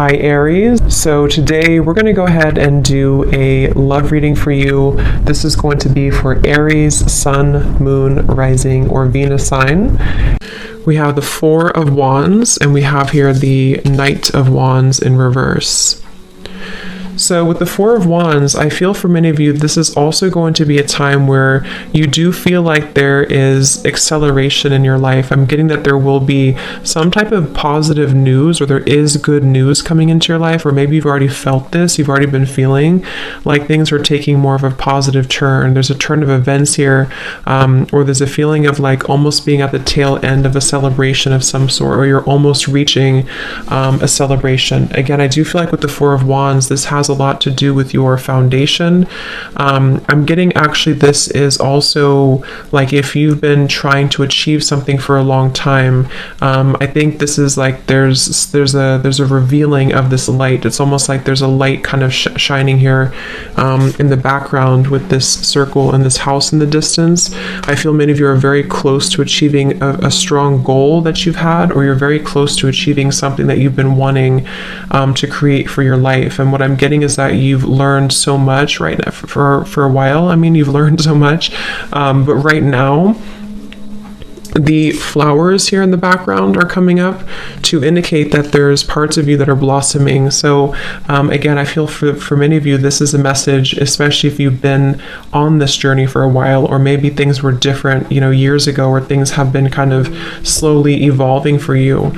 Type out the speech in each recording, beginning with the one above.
Hi Aries. So today we're going to go ahead and do a love reading for you. This is going to be for Aries, Sun, Moon, Rising, or Venus sign. We have the Four of Wands and we have here the Knight of Wands in reverse. So with the Four of Wands, I feel for many of you, this is also going to be a time where you do feel like there is acceleration in your life. I'm getting that there will be some type of positive news, or there is good news coming into your life, or maybe you've already felt this, you've already been feeling like things are taking more of a positive turn. There's a turn of events here, or there's a feeling of like almost being at the tail end of a celebration of some sort, or you're almost reaching a celebration. Again, I do feel like with the Four of Wands, this has a lot to do with your foundation. I'm getting actually this is also like if you've been trying to achieve something for a long time. I think this is like there's a revealing of this light. It's almost like there's a light kind of shining here in the background with this circle and this house in the distance. I feel many of you are very close to achieving a strong goal that you've had, or you're very close to achieving something that you've been wanting to create for your life. And what I'm getting is that you've learned so much right now for a while. I mean, you've learned so much, but right now the flowers here in the background are coming up to indicate that there's parts of you that are blossoming. So again, I feel for many of you, this is a message, especially if you've been on this journey for a while, or maybe things were different, years ago, or things have been kind of slowly evolving for you.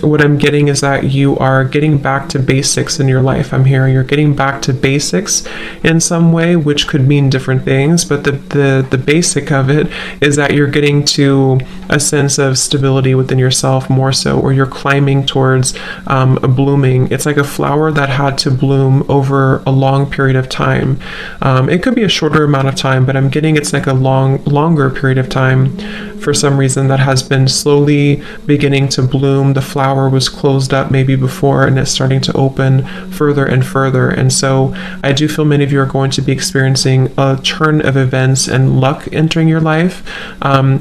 What I'm getting is that you are getting back to basics in your life. I'm hearing you're getting back to basics in some way, which could mean different things, but the basic of it is that you're getting to a sense of stability within yourself more so, or you're climbing towards a blooming. It's like a flower that had to bloom over a long period of time. It could be a shorter amount of time, but I'm getting it's like a longer period of time for some reason that has been slowly beginning to bloom. The flower was closed up maybe before, and it's starting to open further and further. And so I do feel many of you are going to be experiencing a turn of events and luck entering your life,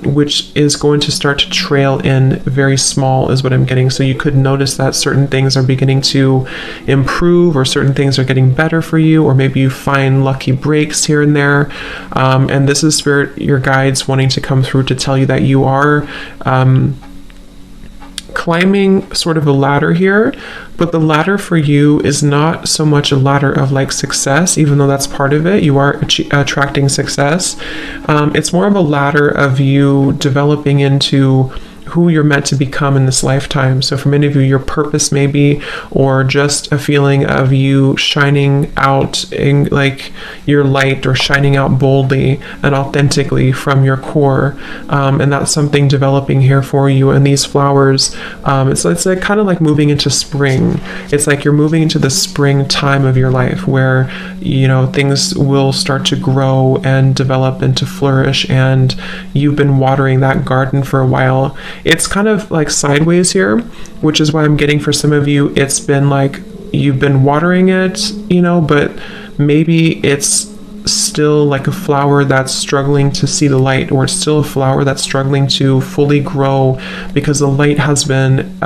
which is going to start to trail in very small is what I'm getting. So you could notice that certain things are beginning to improve, or certain things are getting better for you, or maybe you find lucky breaks here and there. And this is Spirit, your guides wanting to come through to tell you that you are climbing sort of a ladder here, but the ladder for you is not so much a ladder of like success, even though that's part of it. You are attracting success. It's more of a ladder of you developing into who you're meant to become in this lifetime. So for many of you, your purpose maybe, or just a feeling of you shining out in like your light, or shining out boldly and authentically from your core. And that's something developing here for you. And these flowers, it's like kind of like moving into spring. It's like you're moving into the spring time of your life where, things will start to grow and develop and to flourish. And you've been watering that garden for a while. It's kind of like sideways here, which is why I'm getting for some of you, it's been like you've been watering it, but maybe it's still like a flower that's struggling to see the light, or it's still a flower that's struggling to fully grow because the light has been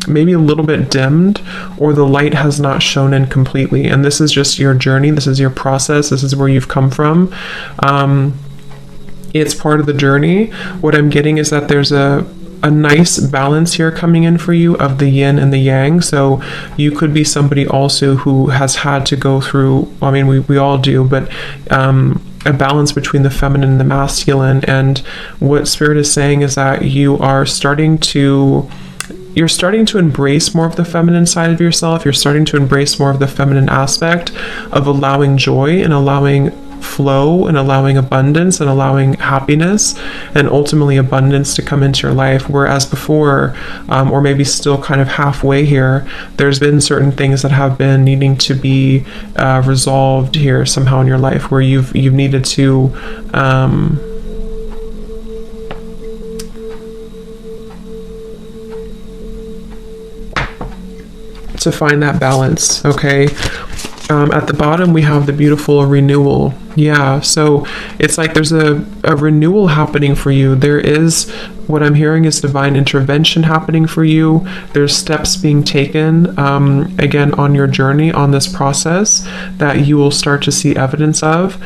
maybe a little bit dimmed, or the light has not shone in completely. And this is just your journey. This is your process. This is where you've come from. It's part of the journey. What I'm getting is that there's a nice balance here coming in for you of the yin and the yang. So you could be somebody also who has had to go through, I mean, we all do, but a balance between the feminine and the masculine. And what Spirit is saying is that you're starting to embrace more of the feminine side of yourself. You're starting to embrace more of the feminine aspect of allowing joy and allowing flow and allowing abundance and allowing happiness and ultimately abundance to come into your life. Whereas before, or maybe still kind of halfway here, there's been certain things that have been needing to be resolved here somehow in your life, where you've needed to find that balance. Okay, At the bottom, we have the beautiful renewal. Yeah, so it's like there's a renewal happening for you. There is, what I'm hearing is divine intervention happening for you. There's steps being taken, again, on your journey, on this process, that you will start to see evidence of.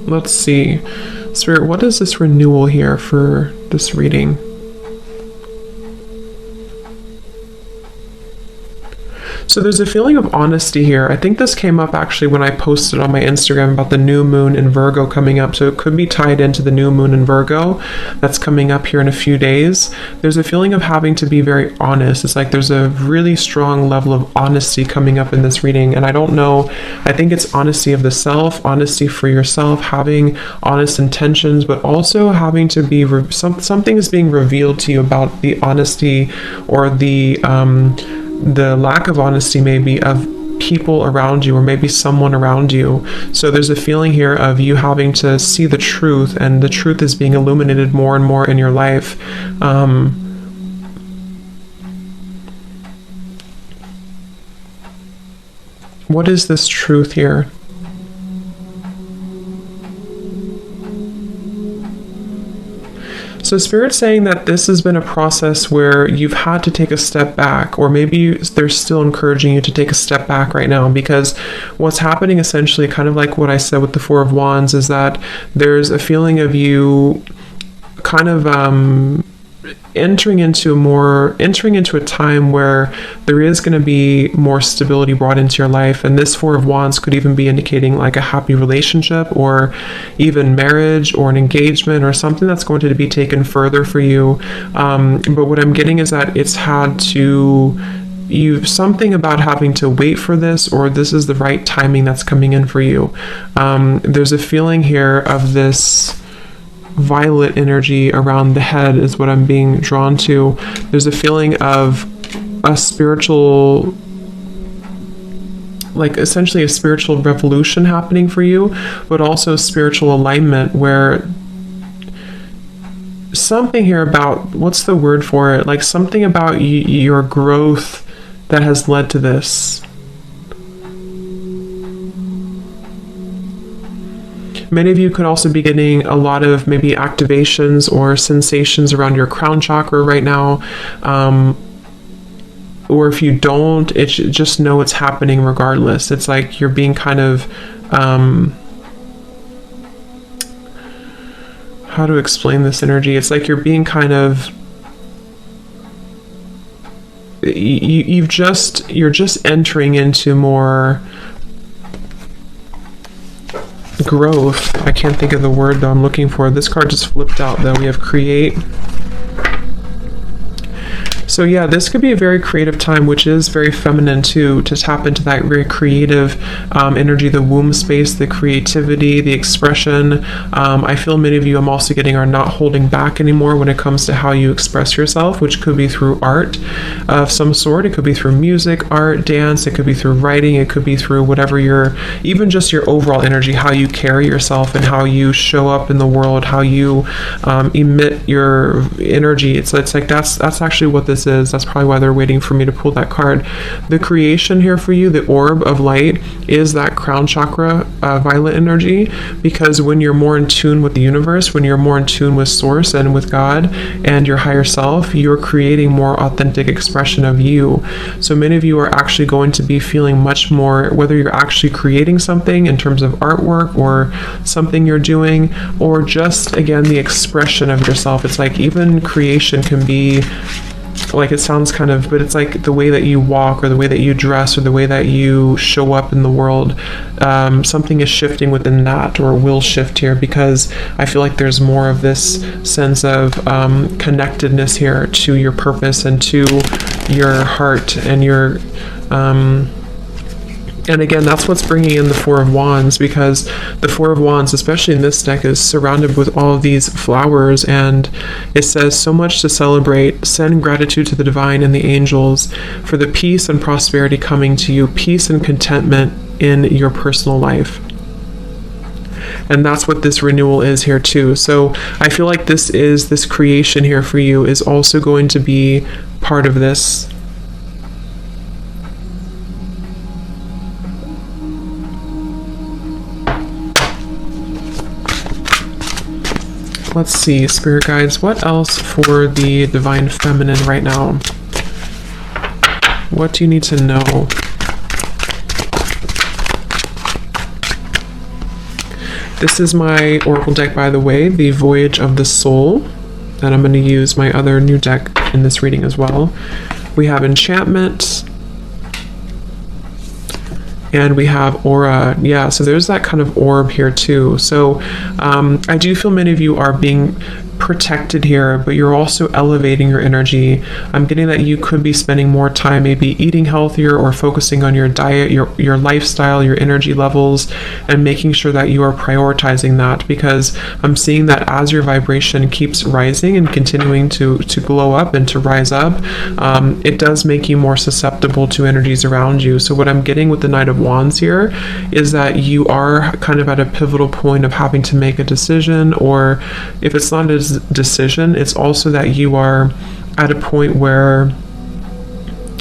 Let's see. Spirit, what is this renewal here for this reading? So there's a feeling of honesty here. I think this came up actually when I posted on my Instagram about the new moon in Virgo coming up. So it could be tied into the new moon in Virgo that's coming up here in a few days. There's a feeling of having to be very honest. It's like there's a really strong level of honesty coming up in this reading. And I don't know, I think it's honesty of the self, honesty for yourself, having honest intentions, but also having to be, something is being revealed to you about the honesty or the lack of honesty maybe of people around you, or maybe someone around you. So there's a feeling here of you having to see the truth, and the truth is being illuminated more and more in your life. What is this truth here? So Spirit's saying that this has been a process where you've had to take a step back, or maybe they're still encouraging you to take a step back right now, because what's happening essentially, kind of like what I said with the Four of Wands, is that there's a feeling of you kind of entering into a time where there is going to be more stability brought into your life. And this Four of Wands could even be indicating like a happy relationship, or even marriage, or an engagement, or something that's going to be taken further for you. But what I'm getting is that it's had to, something about having to wait for this, or this is the right timing that's coming in for you. There's a feeling here of this violet energy around the head is what I'm being drawn to. There's a feeling of a spiritual, like essentially a spiritual revolution happening for you, but also spiritual alignment, where something here about, what's the word for it? Like something about your growth that has led to this. Many of you could also be getting a lot of maybe activations or sensations around your crown chakra right now. Or if you don't, just know it's happening regardless. It's like you're being kind of, how to explain this energy? It's like you're being kind of, you're just entering into more growth. I can't think of the word though I'm looking for. This card just flipped out though. We have create. So yeah, this could be a very creative time, which is very feminine too, to tap into that very creative energy, the womb space, the creativity, the expression. I feel many of you, I'm also getting, are not holding back anymore when it comes to how you express yourself, which could be through art of some sort. It could be through music, art, dance. It could be through writing. It could be through whatever even just your overall energy, how you carry yourself and how you show up in the world, how you emit your energy. It's like that's actually what this is. That's probably why they're waiting for me to pull that card. The creation here for you, the orb of light, is that crown chakra violet energy, because when you're more in tune with the universe, when you're more in tune with source and with God and your higher self, you're creating more authentic expression of you. So many of you are actually going to be feeling much more, whether you're actually creating something in terms of artwork or something you're doing, or just again the expression of yourself. It's like even creation can be like, it sounds kind of, but it's like the way that you walk, or the way that you dress, or the way that you show up in the world. Something is shifting within that, or will shift here, because I feel like there's more of this sense of connectedness here to your purpose and to your heart and your and again, that's what's bringing in the Four of Wands, because the Four of Wands, especially in this deck, is surrounded with all of these flowers, and it says so much to celebrate. Send gratitude to the divine and the angels for the peace and prosperity coming to you, peace and contentment in your personal life. And that's what this renewal is here too. So I feel like this creation here for you is also going to be part of this. Let's see, Spirit Guides, what else for the Divine Feminine right now? What do you need to know? This is my Oracle deck, by the way, the Voyage of the Soul. And I'm going to use my other new deck in this reading as well. We have Enchantment. And we have Aura. Yeah, so there's that kind of orb here too. So I do feel many of you are being protected here, but you're also elevating your energy. I'm getting that you could be spending more time maybe eating healthier or focusing on your diet, your lifestyle, your energy levels, and making sure that you are prioritizing that, because I'm seeing that as your vibration keeps rising and continuing to glow up and to rise up, it does make you more susceptible to energies around you. So what I'm getting with the Knight of Wands here is that you are kind of at a pivotal point of having to make a decision, or if it's not a decision, it's also that you are at a point where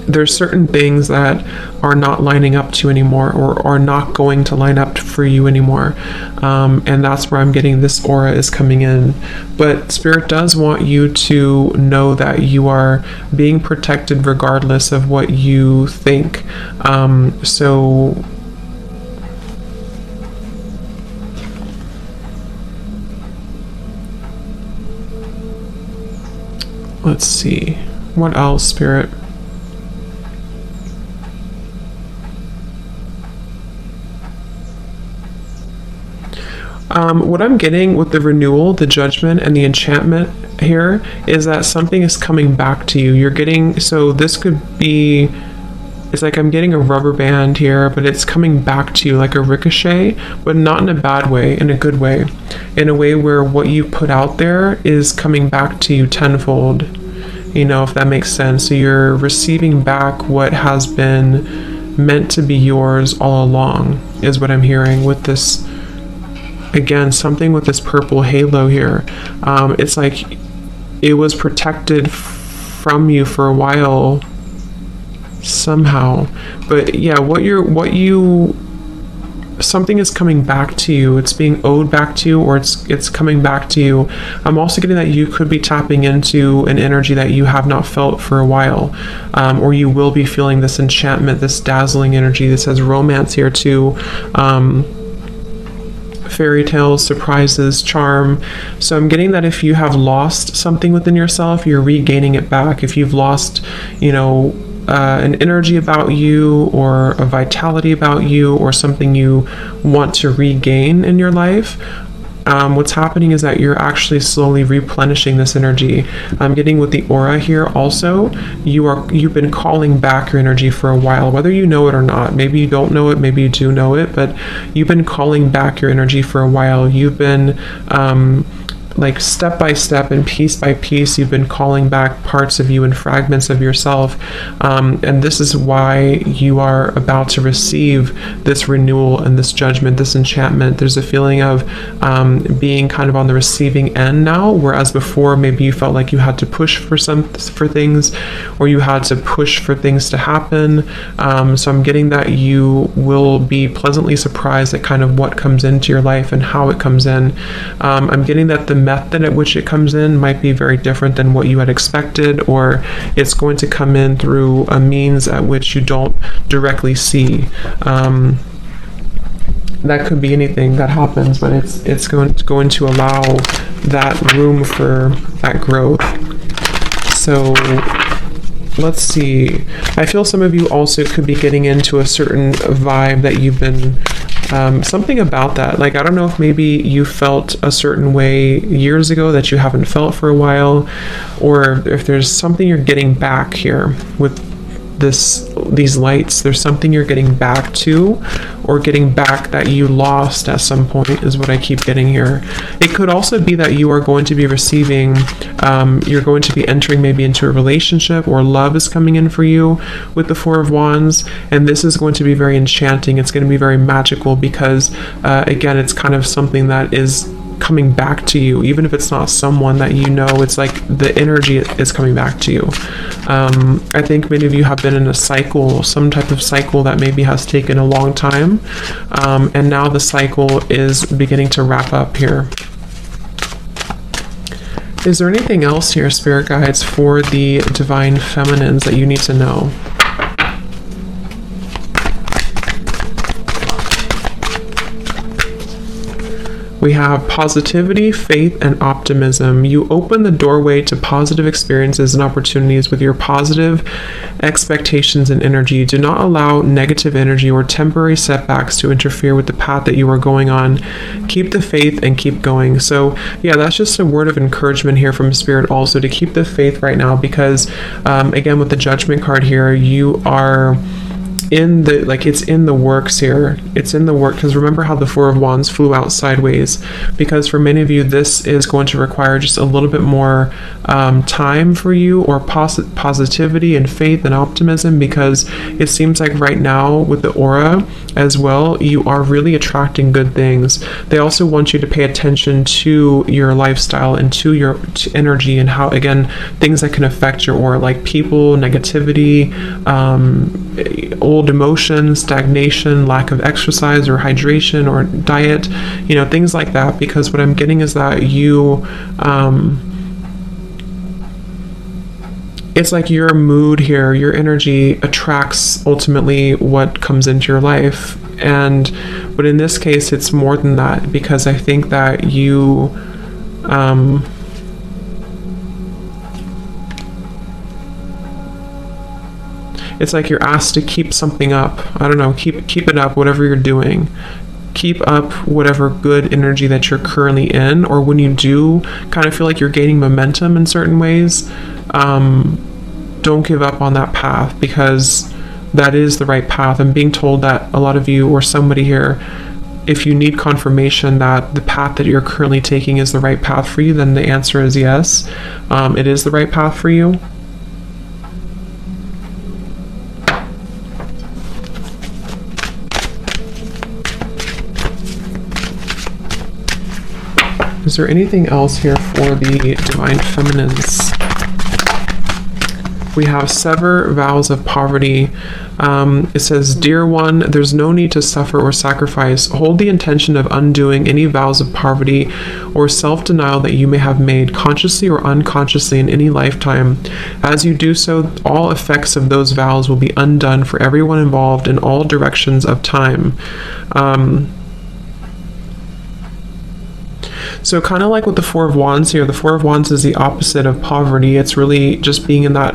there's certain things that are not lining up to anymore, or are not going to line up for you anymore, and that's where I'm getting this aura is coming in. But Spirit does want you to know that you are being protected regardless of what you think. So let's see, what else, Spirit? What I'm getting with the renewal, the judgment, and the enchantment here is that something is coming back to you. You're getting, so this could be, it's like I'm getting a rubber band here, but it's coming back to you like a ricochet, but not in a bad way, in a good way. In a way where what you put out there is coming back to you tenfold, you know, if that makes sense. So you're receiving back what has been meant to be yours all along, is what I'm hearing with this. Again, something with this purple halo here. It's like it was protected from you for a while somehow, but yeah, something is coming back to you. It's being owed back to you, or it's coming back to you. I'm also getting that you could be tapping into an energy that you have not felt for a while, or you will be feeling this enchantment, this dazzling energy. This has romance here too. Fairy tales, surprises, charm. So I'm getting that if you have lost something within yourself, you're regaining it back. If you've lost, you know, an energy about you, or a vitality about you, or something you want to regain in your life, what's happening is that you're actually slowly replenishing this energy. I'm getting with the aura here also, you've been calling back your energy for a while, whether you know it or not. Maybe you don't know it, maybe you do know it, but you've been calling back your energy for a while. You've been like step by step and piece by piece, you've been calling back parts of you and fragments of yourself, and this is why you are about to receive this renewal and this judgment, this enchantment. There's a feeling of being kind of on the receiving end now, whereas before maybe you felt like you had to push for things, or you had to push for things to happen. So I'm getting that you will be pleasantly surprised at kind of what comes into your life and how it comes in. I'm getting that the method at which it comes in might be very different than what you had expected, or it's going to come in through a means at which you don't directly see. That could be anything that happens, but it's going to allow that room for that growth. So let's see. I feel some of you also could be getting into a certain vibe that you've been something about that. Like, I don't know if maybe you felt a certain way years ago that you haven't felt for a while, or if there's something you're getting back here with these lights. There's something you're getting back to, or getting back that you lost at some point, is what I keep getting here. It could also be that you are going to be receiving, you're going to be entering maybe into a relationship, or love is coming in for you with the Four of Wands, and this is going to be very enchanting. It's going to be very magical because again, it's kind of something that is coming back to you, even if it's not someone that you know. It's like the energy is coming back to you. I think many of you have been in a cycle, some type of cycle that maybe has taken a long time, and now the cycle is beginning to wrap up here. Is there anything else here, Spirit Guides, for the Divine Feminines that you need to know? We have positivity, faith, and optimism. You open the doorway to positive experiences and opportunities with your positive expectations and energy. Do not allow negative energy or temporary setbacks to interfere with the path that you are going on. Keep the faith and keep going. So yeah, that's just a word of encouragement here from Spirit also, to keep the faith right now, because again, with the Judgment card here, you are in the, like, it's in the works here. It's in the work, because remember how the Four of Wands flew out sideways, because for many of you this is going to require just a little bit more time for you, or positivity and faith and optimism, because it seems like right now with the aura as well, you are really attracting good things. They also want you to pay attention to your lifestyle and to your energy, and how, again, things that can affect your aura, like people, negativity, old emotions, stagnation, lack of exercise or hydration or diet, you know, things like that. Because what I'm getting is that you, it's like your mood here, your energy attracts ultimately what comes into your life. But in this case, it's more than that, because I think that you, it's like you're asked to keep something up. I don't know, keep it up, whatever you're doing. Keep up whatever good energy that you're currently in, or when you do kind of feel like you're gaining momentum in certain ways, don't give up on that path, because that is the right path. I'm being told that a lot of you, or somebody here, if you need confirmation that the path that you're currently taking is the right path for you, then the answer is yes. It is the right path for you. Is there anything else here for the Divine Feminines? We have sever vows of poverty. It says, dear one, there's no need to suffer or sacrifice. Hold the intention of undoing any vows of poverty or self-denial that you may have made, consciously or unconsciously, in any lifetime. As you do so, all effects of those vows will be undone for everyone involved in all directions of time. So kind of like with the Four of Wands here, the Four of Wands is the opposite of poverty. It's really just being in that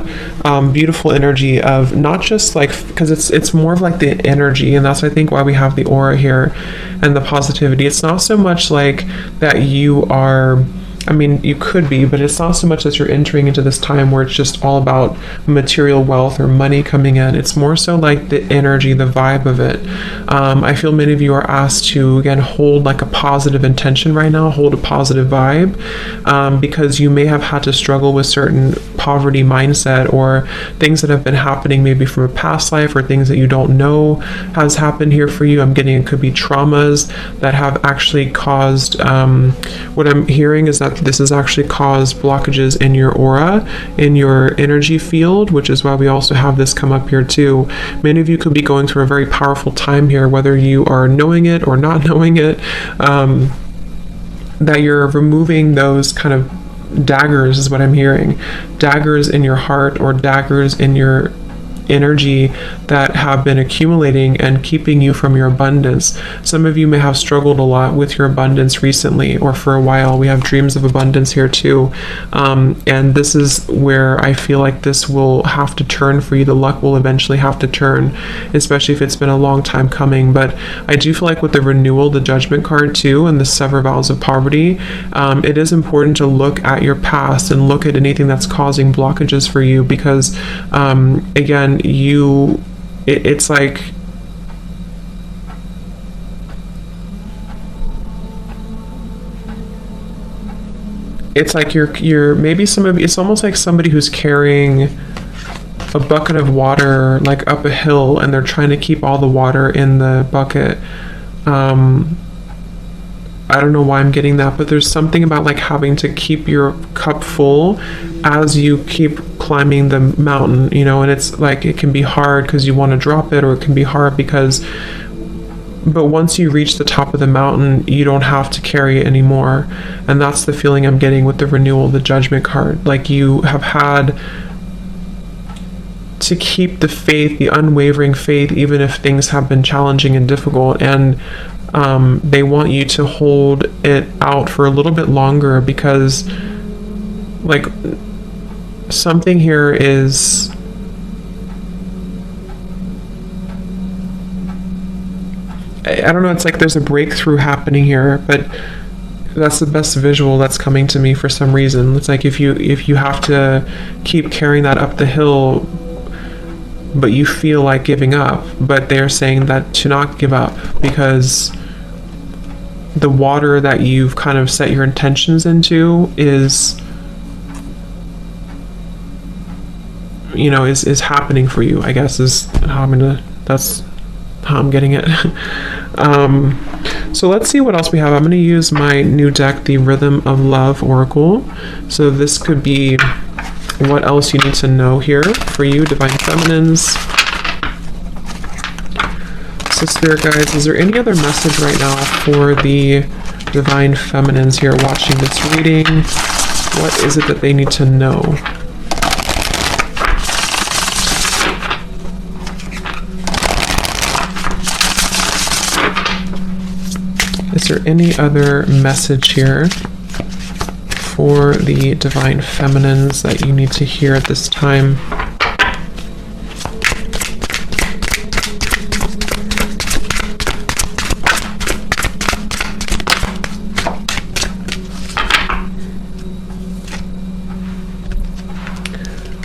beautiful energy of not just like, because it's more of like the energy, and that's, I think, why we have the aura here and the positivity. It's not so much like that you are, I mean, you could be, but it's not so much that you're entering into this time where it's just all about material wealth or money coming in. It's more so like the energy, the vibe of it. I feel many of you are asked to, again, hold like a positive intention right now, hold a positive vibe, because you may have had to struggle with certain poverty mindset, or things that have been happening maybe from a past life, or things that you don't know has happened here for you. I'm getting, it could be traumas that have actually caused, what I'm hearing is that this has actually caused blockages in your aura, in your energy field, which is why we also have this come up here too. Many of you could be going through a very powerful time here, whether you are knowing it or not knowing it, that you're removing those kind of daggers, is what I'm hearing. Daggers in your heart, or daggers in your energy that have been accumulating and keeping you from your abundance. Some of you may have struggled a lot with your abundance recently, or for a while. We have dreams of abundance here too, and this is where I feel like this will have to turn for you. The luck will eventually have to turn, especially if it's been a long time coming. But I do feel like with the renewal, the Judgment card too, and the sever vows of poverty, it is important to look at your past and look at anything that's causing blockages for you, because again, and it's like you're maybe it's almost like somebody who's carrying a bucket of water like up a hill, and they're trying to keep all the water in the bucket. I don't know why I'm getting that, but there's something about like having to keep your cup full as you keep climbing the mountain, and it's like it can be hard because you want to drop it, or it can be hard but once you reach the top of the mountain, you don't have to carry it anymore. And that's the feeling I'm getting with the renewal, the Judgment card. Like you have had to keep the faith, the unwavering faith, even if things have been challenging and difficult. And they want you to hold it out for a little bit longer, because like something here is I don't know, it's like there's a breakthrough happening here, but that's the best visual that's coming to me for some reason. It's like if you have to keep carrying that up the hill, but you feel like giving up, but they're saying that to not give up, because the water that you've kind of set your intentions into is is happening for you, I guess, is how that's how I'm getting it. So let's see what else we have. I'm going to use my new deck, the Rhythm of Love Oracle. So this could be what else you need to know here for you, Divine Feminines. So Spirit Guides, is there any other message right now for the Divine Feminines here watching this reading? What is it that they need to know? Is there any other message here for the Divine Feminines that you need to hear at this time?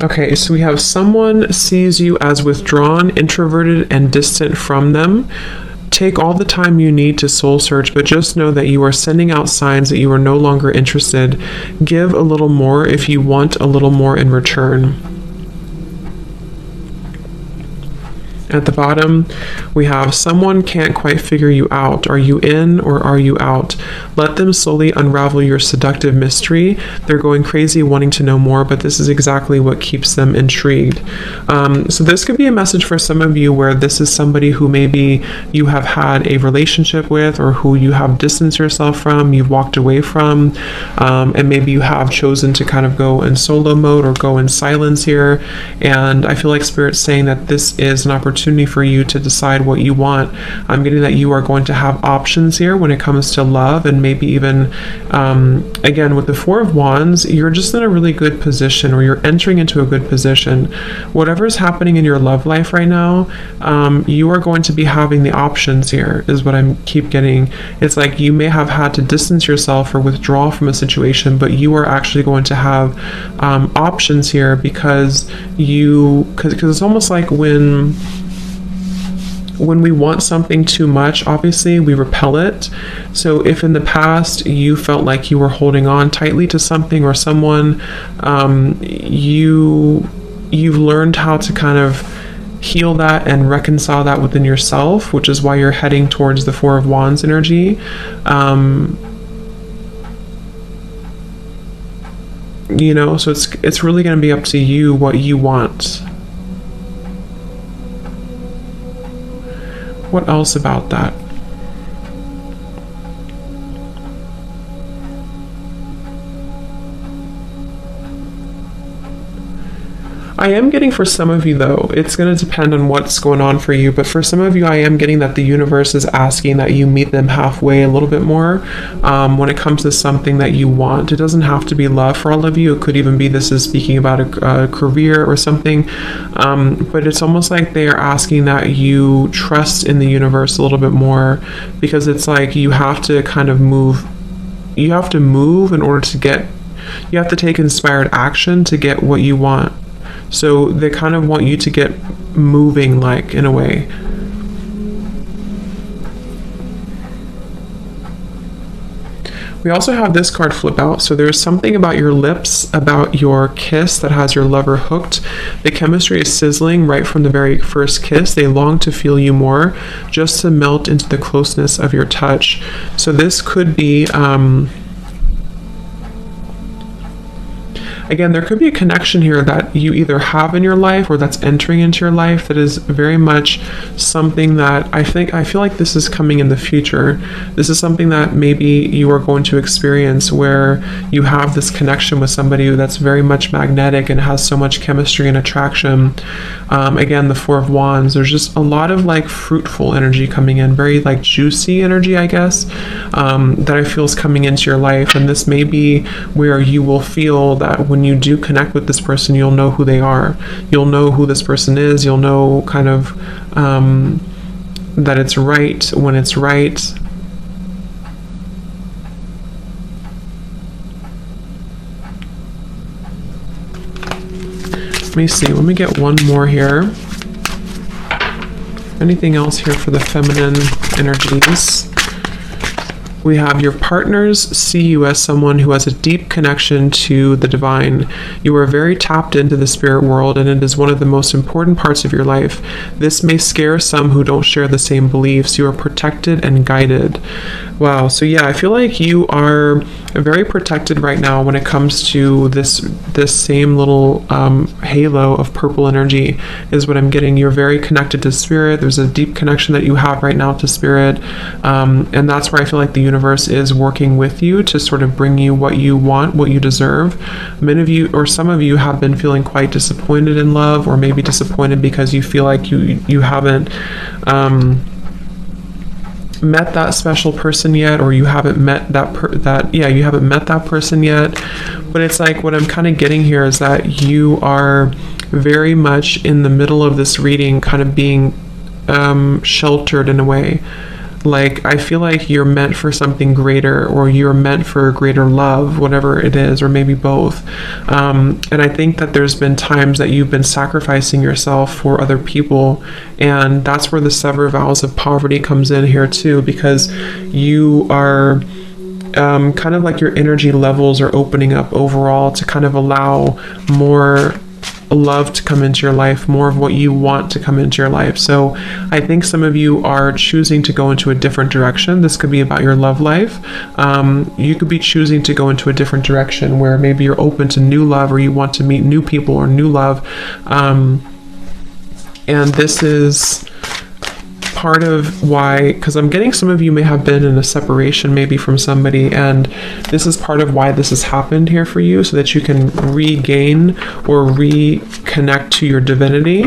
Okay, so we have someone sees you as withdrawn, introverted, and distant from them. Take all the time you need to soul search, but just know that you are sending out signs that you are no longer interested. Give a little more if you want a little more in return. At the bottom, we have someone can't quite figure you out. Are you in or are you out? Let them slowly unravel your seductive mystery. They're going crazy wanting to know more, but this is exactly what keeps them intrigued. So this could be a message for some of you where this is somebody who maybe you have had a relationship with, or who you have distanced yourself from, you've walked away from, and maybe you have chosen to kind of go in solo mode or go in silence here. And I feel like Spirit's saying that this is an opportunity for you to decide what you want. I'm getting that you are going to have options here when it comes to love, and maybe even again with the Four of Wands, you're just in a really good position, or you're entering into a good position. Whatever is happening in your love life right now, you are going to be having the options here, is what I keep getting. It's like you may have had to distance yourself or withdraw from a situation, but you are actually going to have options here, because it's almost like when we want something too much, obviously we repel it. So if in the past you felt like you were holding on tightly to something or someone, you've learned how to kind of heal that and reconcile that within yourself, which is why you're heading towards the Four of Wands energy. So it's really going to be up to you what you want. What else about that? I am getting for some of you, though, it's going to depend on what's going on for you, but for some of you, I am getting that the universe is asking that you meet them halfway a little bit more when it comes to something that you want. It doesn't have to be love for all of you. It could even be this is speaking about a career or something, but it's almost like they are asking that you trust in the universe a little bit more, because it's like you have to kind of move. You have to move in order to get, you have to take inspired action to get what you want. So they kind of want you to get moving, like, in a way. We also have this card flip out. So there's something about your lips, about your kiss that has your lover hooked. The chemistry is sizzling right from the very first kiss. They long to feel you more, just to melt into the closeness of your touch. So this could be, again, there could be a connection here that you either have in your life or that's entering into your life that is very much something that I feel like this is coming in the future. This is something that maybe you are going to experience, where you have this connection with somebody that's very much magnetic and has so much chemistry and attraction. Again, the Four of Wands, there's just a lot of like fruitful energy coming in, very like juicy energy, I guess, that I feel is coming into your life. And this may be where you will feel that when you do connect with this person, you'll know who they are. You'll know who this person is. You'll know kind of that it's right when it's right. Let me see. Let me get one more here. Anything else here for the feminine energies? We have your partners see you as someone who has a deep connection to the divine. You are very tapped into the spirit world, and it is one of the most important parts of your life. This may scare some who don't share the same beliefs. You are protected and guided. Wow. So yeah, I feel like you are very protected right now when it comes to this same little halo of purple energy is what I'm getting. You're very connected to spirit. There's a deep connection that you have right now to spirit, and that's where I feel like the universe is working with you to sort of bring you what you want, what you deserve. Many of you, or some of you, have been feeling quite disappointed in love, or maybe disappointed because you feel like you haven't met that special person yet, or you haven't met you haven't met that person yet. But it's like, what I'm kind of getting here is that you are very much in the middle of this reading, kind of being sheltered in a way. Like, I feel like you're meant for something greater, or you're meant for greater love, whatever it is, or maybe both. And I think that there's been times that you've been sacrificing yourself for other people, and that's where the sever vows of poverty comes in here too, because you are kind of like your energy levels are opening up overall to kind of allow more love to come into your life, more of what you want to come into your life. So I think some of you are choosing to go into a different direction. This could be about your love life. You could be choosing to go into a different direction where maybe you're open to new love, or you want to meet new people or new love. And this is part of why, because I'm getting some of you may have been in a separation maybe from somebody, and this is part of why this has happened here for you, so that you can regain or reconnect to your divinity.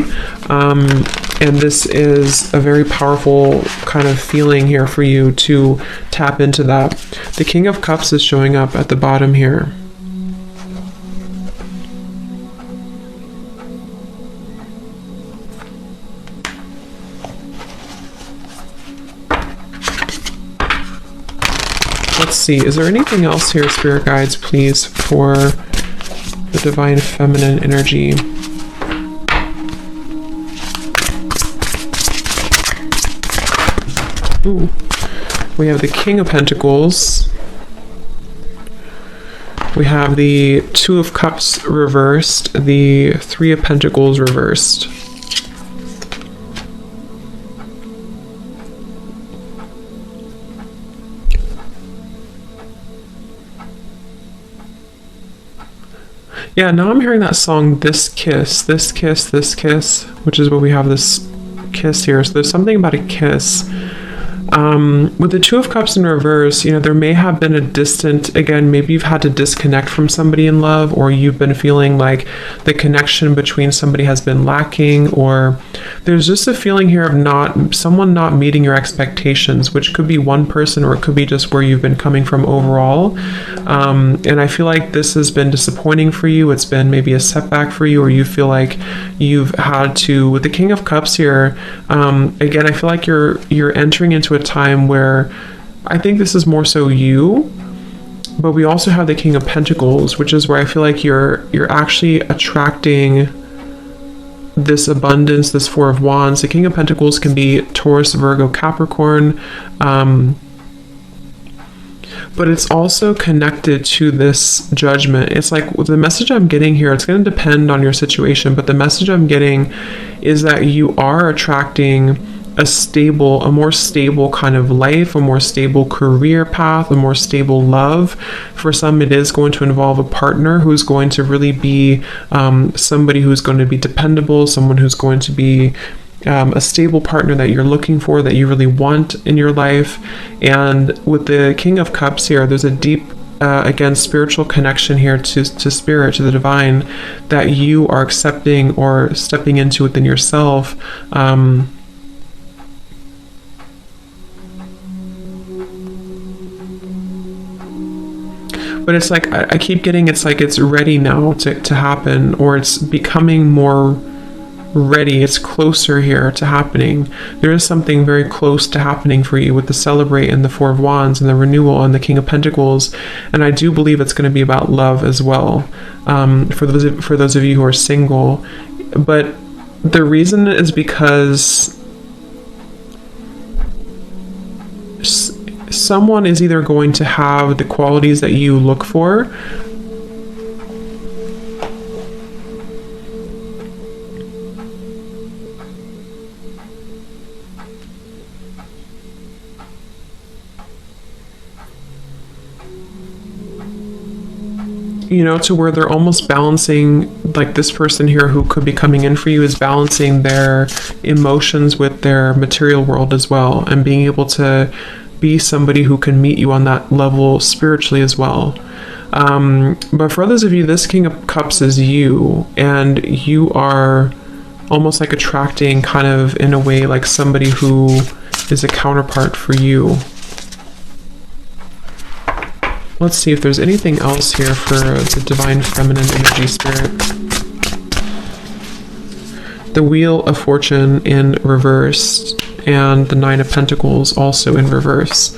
And this is a very powerful kind of feeling here for you to tap into that. The King of Cups is showing up at the bottom here. Let's see, is there anything else here, Spirit Guides, please, for the Divine Feminine energy? Ooh. We have the King of Pentacles. We have the Two of Cups reversed, the Three of Pentacles reversed. Yeah, now I'm hearing that song, This Kiss, This Kiss, This Kiss, which is what we have, this kiss here. So there's something about a kiss. With the Two of Cups in reverse, you know, there may have been a distant, again, maybe you've had to disconnect from somebody in love, or you've been feeling like the connection between somebody has been lacking, or there's just a feeling here of someone not meeting your expectations, which could be one person, or it could be just where you've been coming from overall. And I feel like this has been disappointing for you. It's been maybe a setback for you, or you feel like you've had to, with the King of Cups here, again, I feel like you're entering into a time where I think this is more so you, but we also have the King of Pentacles, which is where I feel like you're actually attracting this abundance, this Four of Wands. The King of Pentacles can be Taurus, Virgo, Capricorn, but it's also connected to this Judgment. It's like the message I'm getting here, it's going to depend on your situation, but the message I'm getting is that you are attracting a more stable kind of life, a more stable career path, a more stable love. For some, it is going to involve a partner who's going to really be somebody who's going to be dependable, someone who's going to be a stable partner that you're looking for, that you really want in your life. And with the King of Cups here, there's a deep again, spiritual connection here to spirit, to the divine, that you are accepting or stepping into within yourself. But it's like, I keep getting, it's like it's ready now to happen, or it's becoming more ready. It's closer here to happening. There is something very close to happening for you with the Celebrate and the Four of Wands and the Renewal and the King of Pentacles. And I do believe it's going to be about love as well, for those of you who are single. But the reason is because someone is either going to have the qualities that you look for, to where they're almost balancing, like this person here who could be coming in for you is balancing their emotions with their material world as well, and being able to be somebody who can meet you on that level spiritually as well. But for others of you, this King of Cups is you, and you are almost like attracting, kind of in a way, like somebody who is a counterpart for you. Let's see if there's anything else here for the Divine Feminine Energy Spirit. The Wheel of Fortune in reverse, and the Nine of Pentacles also in reverse.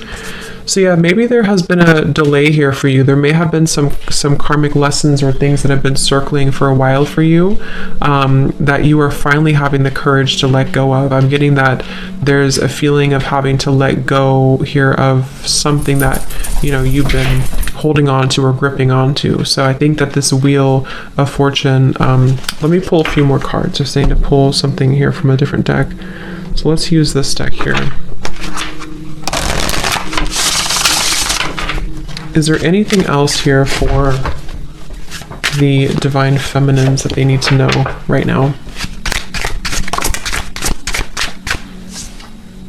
So yeah, maybe there has been a delay here for you. There may have been some karmic lessons or things that have been circling for a while for you, that you are finally having the courage to let go of. I'm getting that there's a feeling of having to let go here of something that, you've been holding on to or gripping onto. So I think that this Wheel of Fortune, let me pull a few more cards. They're saying to pull something here from a different deck. So let's use this deck here. Is there anything else here for the Divine Feminines that they need to know right now?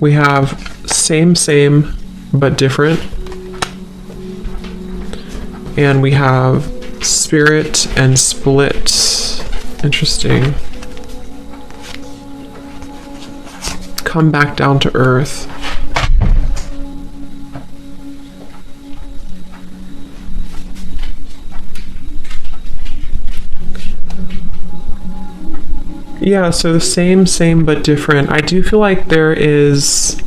We have same, but different. And we have Spirit and Split. Interesting. Come back down to earth. Yeah, so same, but different. I do feel like there is...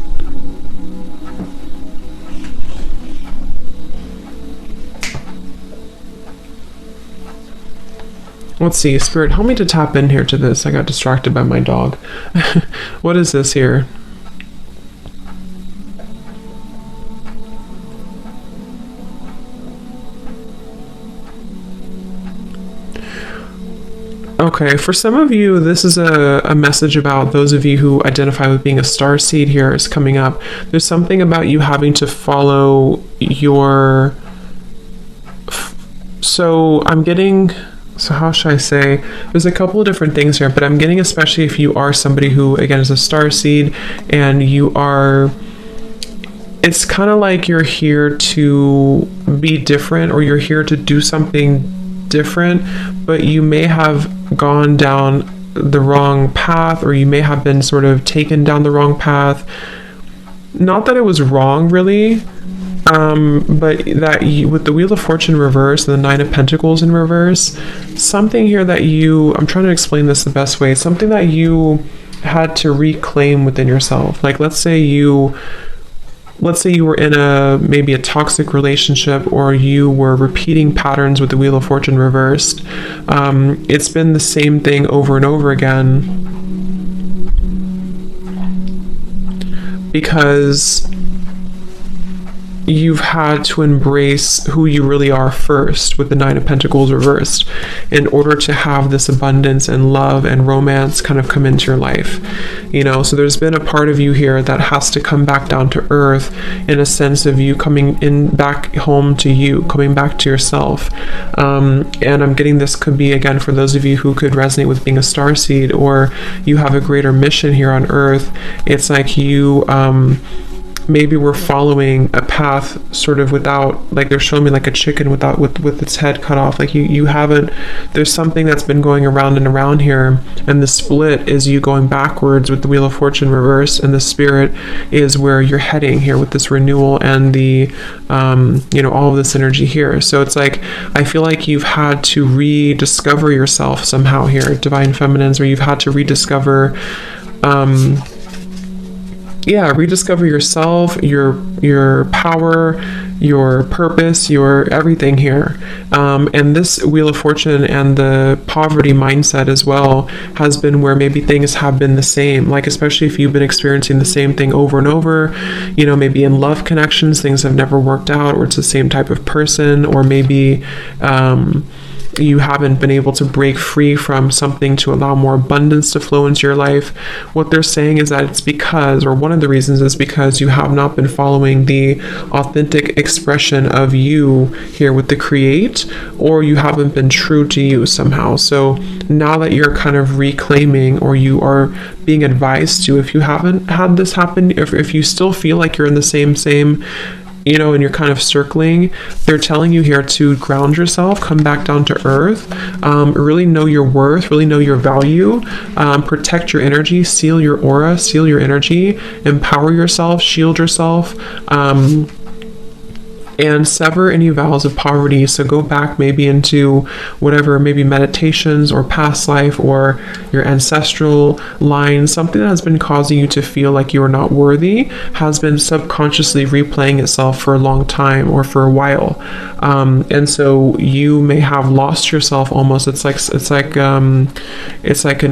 Let's see, Spirit, help me to tap in here to this. I got distracted by my dog. What is this here? Okay, for some of you, this is a message about those of you who identify with being a starseed here is coming up. There's something about you having to follow your... So I'm getting... So how should I say? There's a couple of different things here, but I'm getting, especially if you are somebody who, again, is a starseed, and you are... It's kind of like you're here to be different, or you're here to do something different, but you may have gone down the wrong path, or you may have been sort of taken down the wrong path. Not that it was wrong, really, but that with the Wheel of Fortune reverse and the Nine of Pentacles in reverse, something here that I'm trying to explain this the best way, something that you had to reclaim within yourself. Like, let's say you let's say you were in maybe a toxic relationship, or you were repeating patterns with the Wheel of Fortune reversed. It's been the same thing over and over again, because you've had to embrace who you really are first with the Nine of Pentacles reversed in order to have this abundance and love and romance kind of come into your life. So there's been a part of you here that has to come back down to earth, in a sense of you coming in back home to you, coming back to yourself. And I'm getting this could be, again, for those of you who could resonate with being a starseed, or you have a greater mission here on earth. It's like you maybe we're following a path sort of without, like they're showing me like a chicken with its head cut off. Like you haven't, there's something that's been going around and around here, and the split is you going backwards with the Wheel of Fortune reversed, and the Spirit is where you're heading here with this renewal and the all of this energy here. So it's like, I feel like you've had to rediscover yourself somehow here, Divine Feminines, or you've had to rediscover rediscover yourself, your power, your purpose, your everything here. And this Wheel of Fortune and the poverty mindset as well has been where maybe things have been the same, like especially if you've been experiencing the same thing over and over, maybe in love connections, things have never worked out, or it's the same type of person, or maybe you haven't been able to break free from something to allow more abundance to flow into your life. What they're saying is that it's because, or one of the reasons is because you have not been following the authentic expression of you here with the create, or you haven't been true to you somehow. So now that you're kind of reclaiming, or you are being advised to, if you haven't had this happen, if you still feel like you're in the same and you're kind of circling, they're telling you here to ground yourself, come back down to earth, really know your worth, really know your value, protect your energy, seal your aura, seal your energy, empower yourself, shield yourself, and sever any vows of poverty. So go back maybe into whatever, maybe meditations or past life or your ancestral line, something that has been causing you to feel like you are not worthy, has been subconsciously replaying itself for a long time or for a while. And so you may have lost yourself almost. It's like an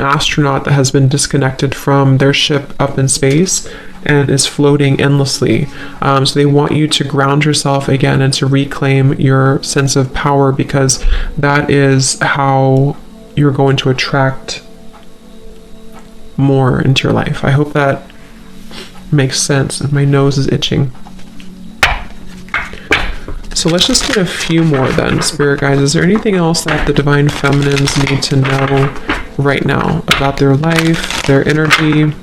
astronaut that has been disconnected from their ship up in space and is floating endlessly. So they want you to ground yourself again and to reclaim your sense of power, because that is how you're going to attract more into your life. I hope that makes sense. My nose is itching. So let's just get a few more then, Spirit guides. Is there anything else that the Divine Feminines need to know right now about their life, their energy?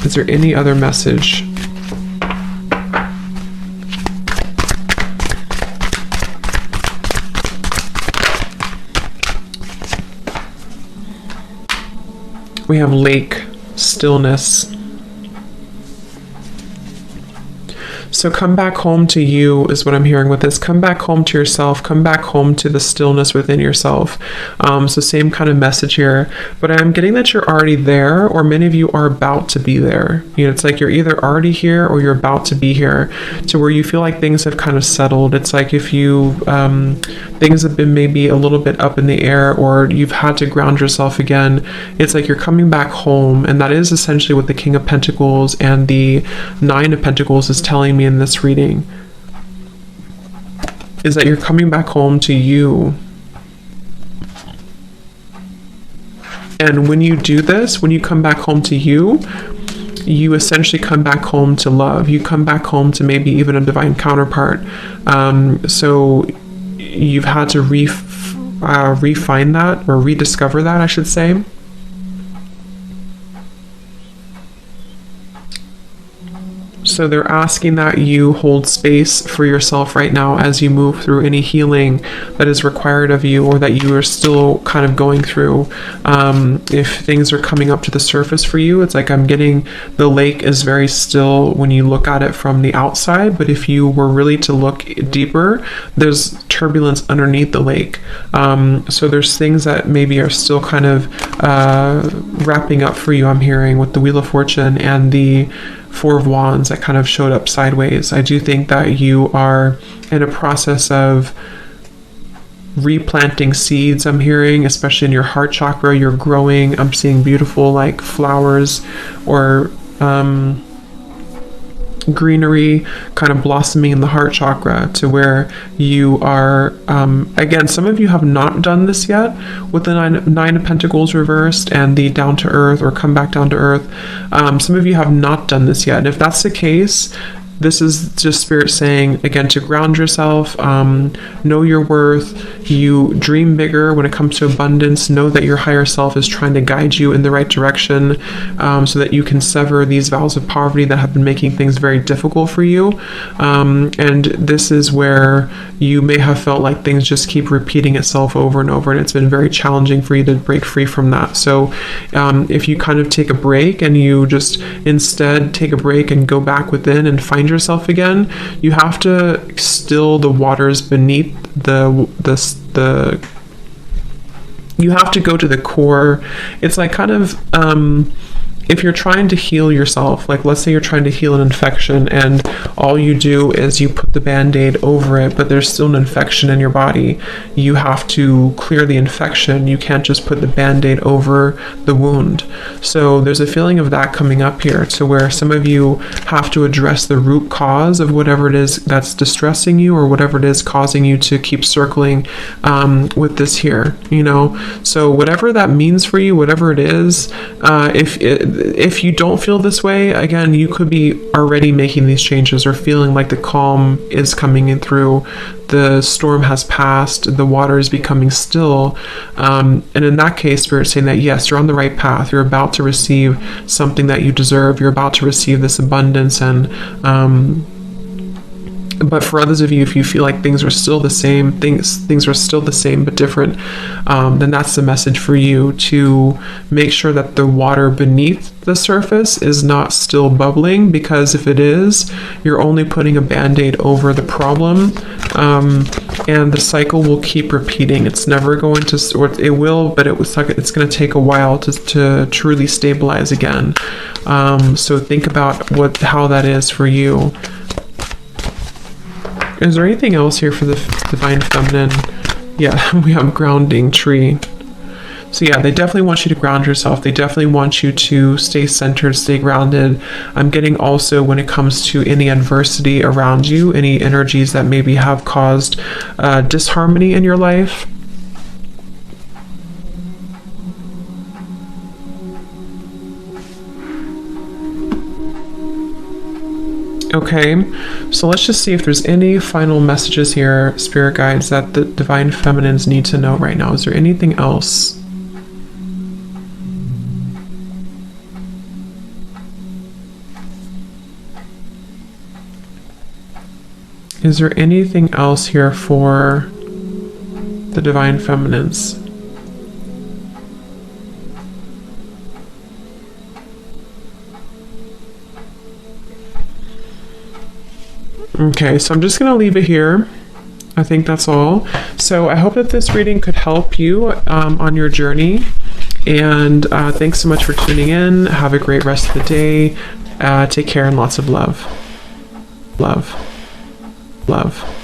Is there any other message? We have lake, stillness. So come back home to you is what I'm hearing with this. Come back home to yourself. Come back home to the stillness within yourself. So same kind of message here. But I'm getting that you're already there, or many of you are about to be there. It's like you're either already here or you're about to be here, to where you feel like things have kind of settled. It's like if you things have been maybe a little bit up in the air, or you've had to ground yourself again. It's like you're coming back home, and that is essentially what the King of Pentacles and the Nine of Pentacles is telling me in this reading, is that you're coming back home to you. And when you do this, when you come back home to you, you essentially come back home to love. You come back home to maybe even a divine counterpart. So you've had to refine that, or rediscover that, I should say. So they're asking that you hold space for yourself right now as you move through any healing that is required of you, or that you are still kind of going through. If things are coming up to the surface for you, it's like I'm getting the lake is very still when you look at it from the outside, but if you were really to look deeper, there's turbulence underneath the lake. So there's things that maybe are still kind of wrapping up for you, I'm hearing, with the Wheel of Fortune and the Four of Wands that kind of showed up sideways. I do think that you are in a process of replanting seeds. I'm hearing, especially in your heart chakra, you're growing. I'm seeing beautiful like flowers or greenery kind of blossoming in the heart chakra, to where you are again, some of you have not done this yet with the nine of Pentacles reversed and the down to earth or come back down to earth. Some of you have not done this yet, and if that's the case, this is just Spirit saying, again, to ground yourself, know your worth, you dream bigger when it comes to abundance, know that your higher self is trying to guide you in the right direction, so that you can sever these vows of poverty that have been making things very difficult for you. And this is where you may have felt like things just keep repeating itself over and over, and it's been very challenging for you to break free from that. So if you kind of take a break and you just instead take a break and go back within and find yourself again, you have to still the waters beneath you have to go to the core. It's like kind of if you're trying to heal yourself, like let's say you're trying to heal an infection and all you do is you put the band-aid over it, but there's still an infection in your body. You have to clear the infection. You can't just put the band-aid over the wound. So there's a feeling of that coming up here, to where some of you have to address the root cause of whatever it is that's distressing you or whatever it is causing you to keep circling with this here, you know. So whatever that means for you, whatever it is, if you don't feel this way, again, you could be already making these changes or feeling like the calm is coming in through, the storm has passed, the water is becoming still. And in that case, Spirit's saying that yes, you're on the right path. You're about to receive something that you deserve. You're about to receive this abundance. And but for others of you, if you feel like things are still the same, things are still the same but different, then that's the message for you, to make sure that the water beneath the surface is not still bubbling, because if it is, you're only putting a band-aid over the problem, and the cycle will keep repeating. It's never going to, or it will, but it's going to take a while to truly stabilize again. So think about how that is for you. Is there anything else here for the Divine Feminine? Yeah, we have grounding tree. So yeah, they definitely want you to ground yourself. They definitely want you to stay centered, stay grounded. I'm getting also, when it comes to any adversity around you, any energies that maybe have caused disharmony in your life. Okay, so let's just see if there's any final messages here, Spirit guides, that the Divine Feminines need to know right now. Is there anything else? Is there anything else here for the Divine Feminines? Okay, so I'm just going to leave it here. I think that's all. So I hope that this reading could help you on your journey. And thanks so much for tuning in. Have a great rest of the day. Take care and lots of love. Love. Love.